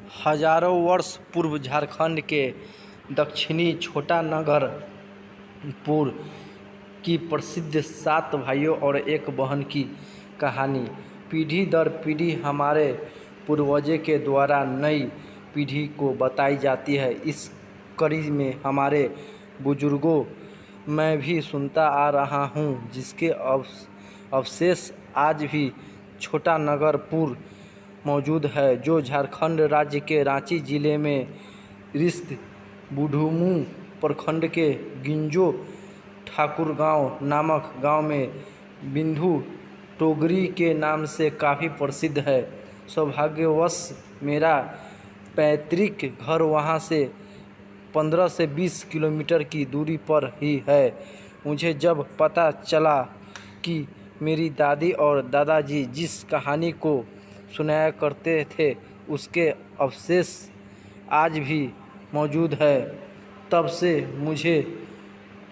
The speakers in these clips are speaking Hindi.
हजारों वर्ष पूर्व झारखंड के दक्षिणी छोटा नागरपुर की प्रसिद्ध 7 भाइयों और एक बहन की कहानी पीढ़ी दर पीढ़ी हमारे पूर्वजों के द्वारा नई पीढ़ी को बताई जाती है। इस कड़ी में हमारे बुजुर्गों मैं भी सुनता आ रहा हूँ, जिसके अवशेष आज भी छोटा नागरपुर मौजूद है, जो झारखंड राज्य के रांची जिले में रिश्त बुढ़मू प्रखंड के गिंजो ठाकुरगांव नामक गांव में बिंदु टोगरी के नाम से काफ़ी प्रसिद्ध है। सौभाग्यवश मेरा पैतृक घर वहां से 15 से 20 किलोमीटर की दूरी पर ही है। मुझे जब पता चला कि मेरी दादी और दादाजी जिस कहानी को सुनाया करते थे उसके अवशेष आज भी मौजूद है, तब से मुझे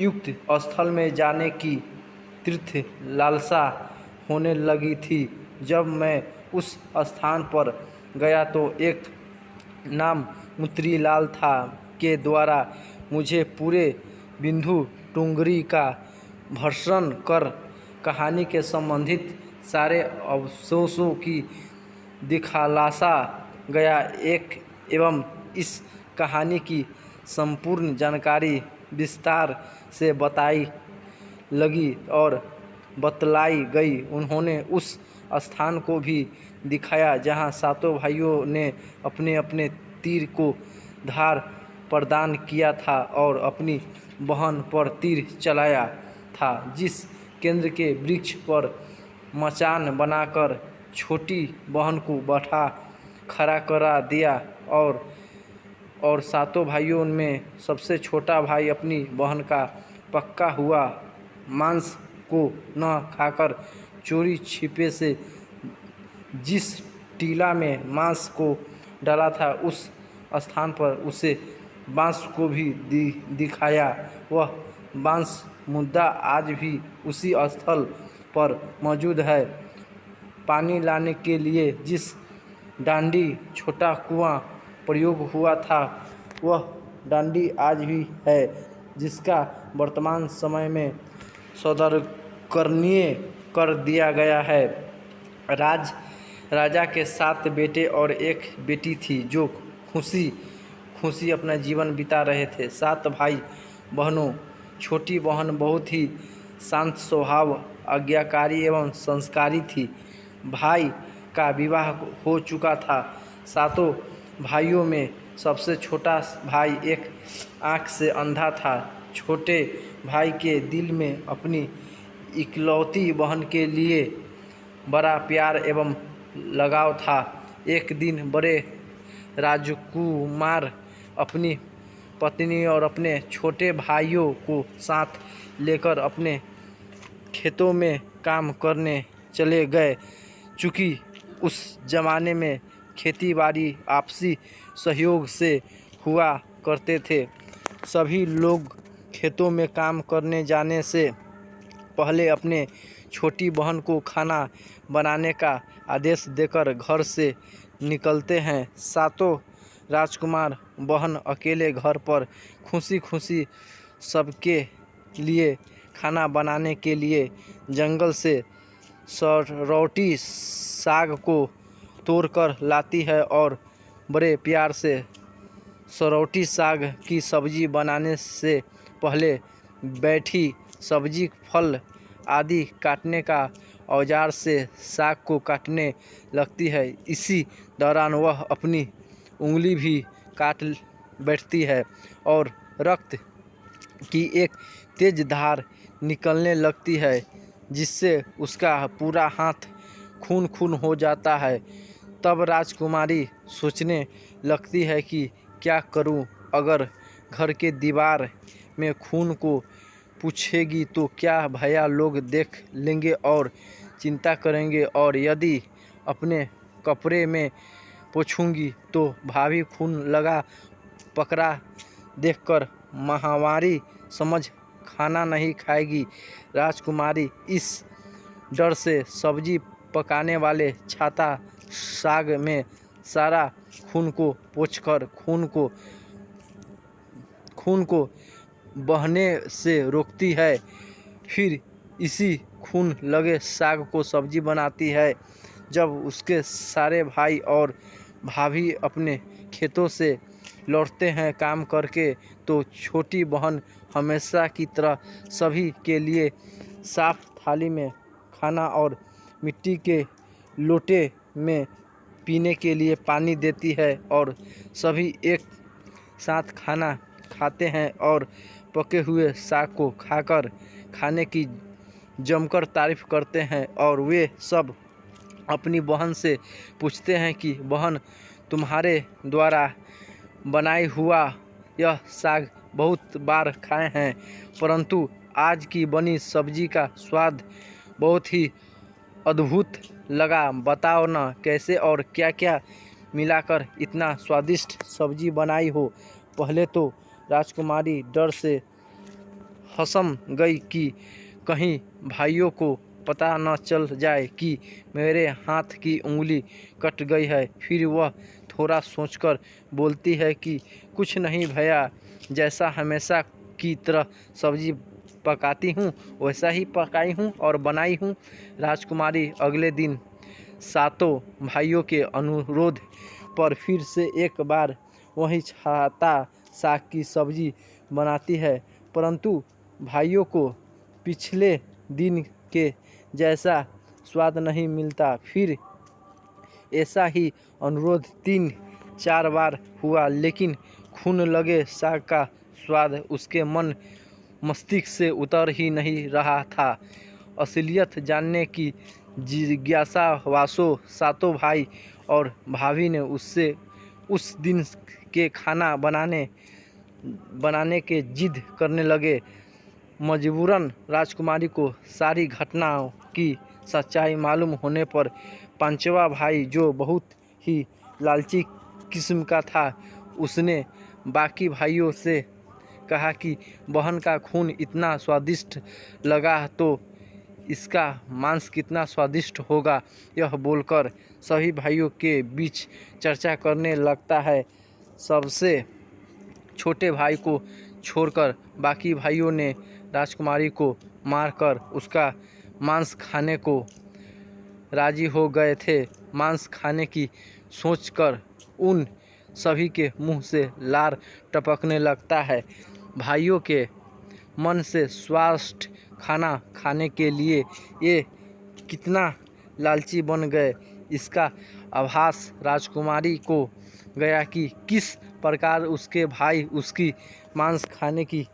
युक्त स्थल में जाने की तीव्र लालसा होने लगी थी। जब मैं उस स्थान पर गया तो एक नाम मुत्रीलाल था के द्वारा मुझे पूरे बिंदु टोगरी का भर्सन कर कहानी के संबंधित सारे अवशेषों की दिखलासा गया एवं इस कहानी की संपूर्ण जानकारी विस्तार से बताई लगी और बतलाई गई। उन्होंने उस स्थान को भी दिखाया जहां सातों भाइयों ने अपने अपने तीर को धार प्रदान किया था और अपनी बहन पर तीर चलाया था। जिस केंद्र के वृक्ष पर मचान बनाकर छोटी बहन को बैठा खड़ा करा दिया और सातों भाइयों में सबसे छोटा भाई अपनी बहन का पका हुआ मांस को न खाकर चोरी छिपे से जिस टीला में मांस को डाला था उस स्थान पर उसे बांस को भी दिखाया। वह बांस मुद्दा आज भी उसी स्थल पर मौजूद है। पानी लाने के लिए जिस डांडी छोटा कुआं प्रयोग हुआ था वह डांडी आज भी है, जिसका वर्तमान समय में सौंदर्यीकरण कर दिया गया है। राजा के 7 बेटे और एक बेटी थी जो खुशी अपना जीवन बिता रहे थे। 7 भाई बहनों। छोटी बहन बहुत ही शांत स्वभाव, आज्ञाकारी एवं संस्कारी थी। भाई का विवाह हो चुका था। सातों भाइयों में सबसे छोटा भाई एक आंख से अंधा था। छोटे भाई के दिल में अपनी इकलौती बहन के लिए बड़ा प्यार एवं लगाव था। एक दिन बड़े राजकुमार अपनी पत्नी और अपने छोटे भाइयों को साथ लेकर अपने खेतों में काम करने चले गए। चूँकि उस ज़माने में खेती बाड़ी आपसी सहयोग से हुआ करते थे, सभी लोग खेतों में काम करने जाने से पहले अपने छोटी बहन को खाना बनाने का आदेश देकर घर से निकलते हैं। सातों राजकुमार बहन अकेले घर पर खुशी सबके लिए खाना बनाने के लिए जंगल से सरौटी साग को तोड़कर लाती है और बड़े प्यार से सरौटी साग की सब्जी बनाने से पहले बैठी सब्जी फल आदि काटने का औजार से साग को काटने लगती है। इसी दौरान वह अपनी उंगली भी काट बैठती है और रक्त की एक तेज धार निकलने लगती है, जिससे उसका पूरा हाथ खून हो जाता है। तब राजकुमारी सोचने लगती है कि क्या करूं? अगर घर के दीवार में खून को पूछेगी तो क्या भैया लोग देख लेंगे और चिंता करेंगे, और यदि अपने कपड़े में पूछूंगी तो भाभी खून लगा पकड़ा देखकर माहवारी समझ खाना नहीं खाएगी। राजकुमारी इस डर से सब्जी पकाने वाले छाता साग में सारा खून को पोंछकर खून को बहने से रोकती है। फिर इसी खून लगे साग को सब्जी बनाती है। जब उसके सारे भाई और भाभी अपने खेतों से लौटते हैं काम करके, तो छोटी बहन हमेशा की तरह सभी के लिए साफ थाली में खाना और मिट्टी के लोटे में पीने के लिए पानी देती है और सभी एक साथ खाना खाते हैं और पके हुए साग को खाने की जमकर तारीफ करते हैं। और वे सब अपनी बहन से पूछते हैं कि बहन, तुम्हारे द्वारा बनाई हुआ यह साग बहुत बार खाए हैं, परंतु आज की बनी सब्जी का स्वाद बहुत ही अद्भुत लगा। बताओ ना कैसे और क्या क्या मिलाकर इतना स्वादिष्ट सब्जी बनाई हो। पहले तो राजकुमारी डर से हंसम गई कि कहीं भाइयों को पता न चल जाए कि मेरे हाथ की उंगली कट गई है। फिर वह थोड़ा सोचकर बोलती है कि कुछ नहीं भैया, जैसा हमेशा की तरह सब्जी पकाती हूँ वैसा ही पकाई हूँ और बनाई हूँ। राजकुमारी अगले दिन सातों भाइयों के अनुरोध पर फिर से एक बार वही छाता साग की सब्जी बनाती है, परंतु भाइयों को पिछले दिन के जैसा स्वाद नहीं मिलता। फिर ऐसा ही अनुरोध 3-4 बार हुआ, लेकिन खून लगे साग का स्वाद उसके मन मस्तिष्क से उतर ही नहीं रहा था। असलियत जानने की जिज्ञासा वासो सातों भाई और भाभी ने उससे उस दिन के खाना बनाने के जिद करने लगे। मजबूरन राजकुमारी को सारी घटनाओं की सच्चाई मालूम होने पर पांचवा भाई, जो बहुत ही लालची किस्म का था, उसने बाकी भाइयों से कहा कि बहन का खून इतना स्वादिष्ट लगा तो इसका मांस कितना स्वादिष्ट होगा। यह बोलकर सभी भाइयों के बीच चर्चा करने लगता है। सबसे छोटे भाई को छोड़कर बाकी भाइयों ने राजकुमारी को मारकर उसका मांस खाने को राजी हो गए थे। मांस खाने की सोचकर उन सभी के मुंह से लार टपकने लगता है। भाइयों के मन से स्वादिष्ट खाना खाने के लिए ये कितना लालची बन गए, इसका आभास राजकुमारी को गया कि किस प्रकार उसके भाई उसकी मांस खाने की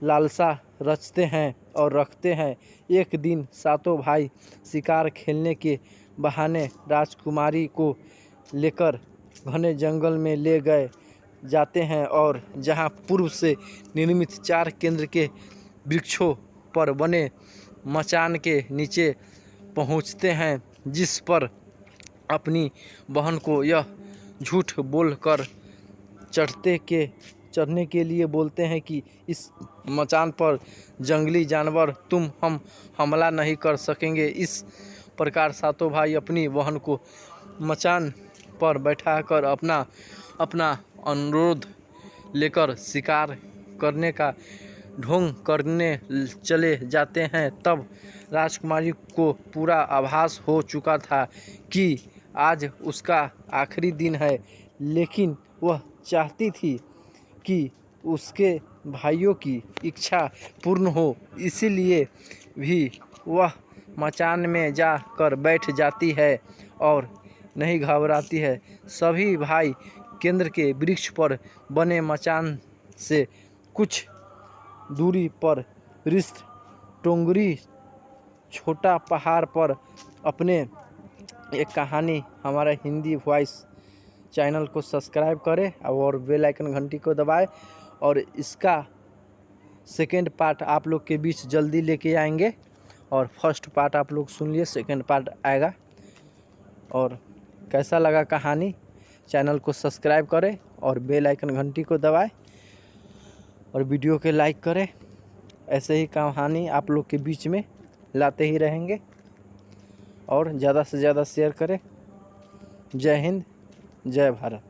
लालसा रचते हैं और रखते हैं। एक दिन सातों भाई शिकार खेलने के बहाने राजकुमारी को लेकर घने जंगल में ले गए जाते हैं और जहां पूर्व से निर्मित 4 केंद्र के वृक्षों पर बने मचान के नीचे पहुंचते हैं, जिस पर अपनी बहन को यह झूठ बोलकर चढ़ने के लिए बोलते हैं कि इस मचान पर जंगली जानवर हम हमला नहीं कर सकेंगे। इस प्रकार सातों भाई अपनी बहन को मचान पर बैठाकर अपना अनुरोध लेकर शिकार करने का ढोंग करने चले जाते हैं। तब राजकुमारी को पूरा आभास हो चुका था कि आज उसका आखिरी दिन है, लेकिन वह चाहती थी कि उसके भाइयों की इच्छा पूर्ण हो, इसीलिए भी वह मचान में जाकर बैठ जाती है और नहीं घबराती है। सभी भाई केंद्र के वृक्ष पर बने मचान से कुछ दूरी पर रिश्त टोंगरी छोटा पहाड़ पर अपने एक कहानी हमारा हिंदी वॉइस चैनल को सब्सक्राइब करें और बेल आइकन घंटी को दबाएं, और इसका सेकेंड पार्ट आप लोग के बीच जल्दी लेके आएंगे। और फर्स्ट पार्ट आप लोग सुन लिए, सेकेंड पार्ट आएगा। और कैसा लगा कहानी, चैनल को सब्सक्राइब करें और बेल आइकन घंटी को दबाएं और वीडियो के लाइक करें। ऐसे ही कहानी आप लोग के बीच में लाते ही रहेंगे और ज़्यादा से ज़्यादा शेयर करें। जय हिंद, जय भारत।